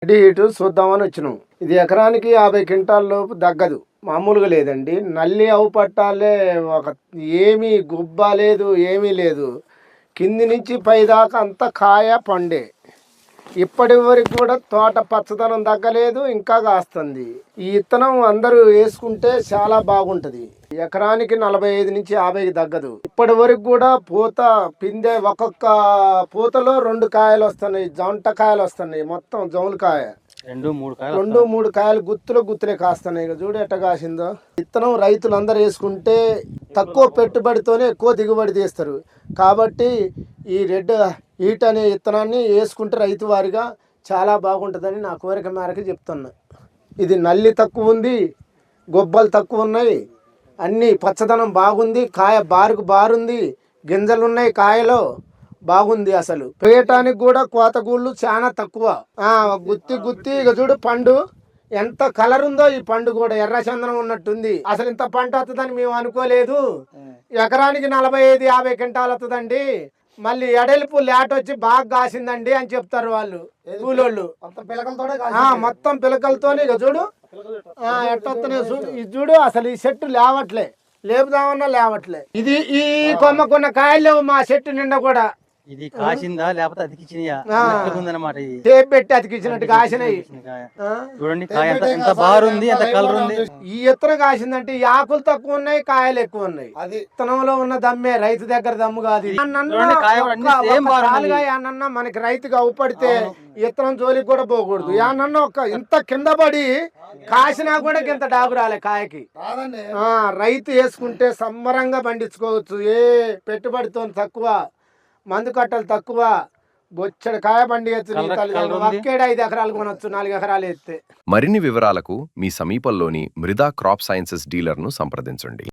Red heat చూద్దామని వచ్చినాం. ఇది ఎకరానికి 50 క్వింటాల లోపు దగ్గదు, మామూలుగా లేదండి. నల్లి ఆవు పట్టాలే ఒక ఏమీ గుబ్బ లేదు, ఏమీ లేదు. కింది నుంచి పై దాకా అంతా కాయ పండే. ఇప్పటి వరకు కూడా తోట పచ్చదనం తగ్గలేదు, ఇంకా కాస్తుంది. ఈ విత్తనం అందరూ వేసుకుంటే చాలా బాగుంటుంది. ఎకరానికి 45 నుంచి 50 తగ్గదు. ఇప్పటి వరకు కూడా పూత పిందె ఒక్కొక్క పూతలో 2 కాయలు వస్తున్నాయి, జంట కాయలు వస్తున్నాయి. మొత్తం జౌలు కాయ 2-3 కాయలు గుత్తులే కాస్తున్నాయి. ఇక చూడు ఎట్ట కాసిందో. విత్తనం రైతులందరూ వేసుకుంటే తక్కువ పెట్టుబడితోనే ఎక్కువ దిగుబడి తీస్తారు. కాబట్టి ఈ రెడ్ హీట్ అనే విత్తనాన్ని వేసుకుంటే రైతు వారిగా చాలా బాగుంటుందని నా కోరిక మేరకు చెప్తున్నా. ఇది నల్లి తక్కువ ఉంది, గొబ్బలు తక్కువ ఉన్నాయి, అన్నీ పచ్చదనం బాగుంది, కాయ బారుంది, గింజలు ఉన్నాయి కాయలో, బాగుంది. అసలు వేయటానికి కూడా కోతగూళ్ళు చాలా తక్కువ. గుత్తి ఇక చూడు పండు ఎంత కలర్ ఉందో. ఈ పండు కూడా ఎర్ర చందనం ఉన్నట్టుంది. అసలు ఇంత పంట వస్తుందని మేము అనుకోలేదు. ఎకరానికి 45-50 క్వింటాలు వస్తుందండి. మళ్ళీ ఎడల్పు లేట్ వచ్చి బాగా కాసిందండి అని చెప్తారు వాళ్ళు కూలోళ్ళు. మొత్తం పిలకలతోనే ఇక చూడు ఎట్టొస్తున్నాయి చూడు. ఇది చూడు అసలు ఈ చెట్టు లేవట్లే, లేపుదామన్నా లేవట్లే. ఇది ఈ కొమ్మకున్న కాయలు లేవు మా చెట్టు నిండా కూడా. ఇది కాసిందా లేకపోతే అతికిచ్చినయా అన్నమాట. ఇది టేప్ పెట్టి అతికిచ్చినట్టు కాసినాయి. చూడండి కాయ ఎంత బారుంది, ఎంత కలర్ ఉంది. ఈ ఇత్తనం కాసిందంటే ఈ ఆకులు తక్కువ ఉన్నాయి, కాయలు ఎక్కువ ఉన్నాయి. అది ఇత్తనంలో ఉన్న దమ్మే, రైతు దగ్గర దమ్ము కాదు. ఏనన్నా మనకి రైతుగా అవుపడితే ఇత్తనం జోలికి కూడా పోకూడదు. ఏనన్నా ఒక ఇంత కింద పడి కాసినా కూడా ఇంత డాగు రాలే కాయకి. రైతు వేసుకుంటే సంబరంగా పండించుకోవచ్చు. ఏ పెట్టుబడితో తక్కువ, మందు కట్టలు తక్కువ, బొచ్చడి కాయ బండి ఒక్కేడు 5 ఎకరాలు కొనొచ్చు, 4 ఎకరాలు ఎత్తే. మరిన్ని వివరాలకు మీ సమీపంలోని మృదా క్రాప్ సైన్సెస్ డీలర్ను సంప్రదించండి.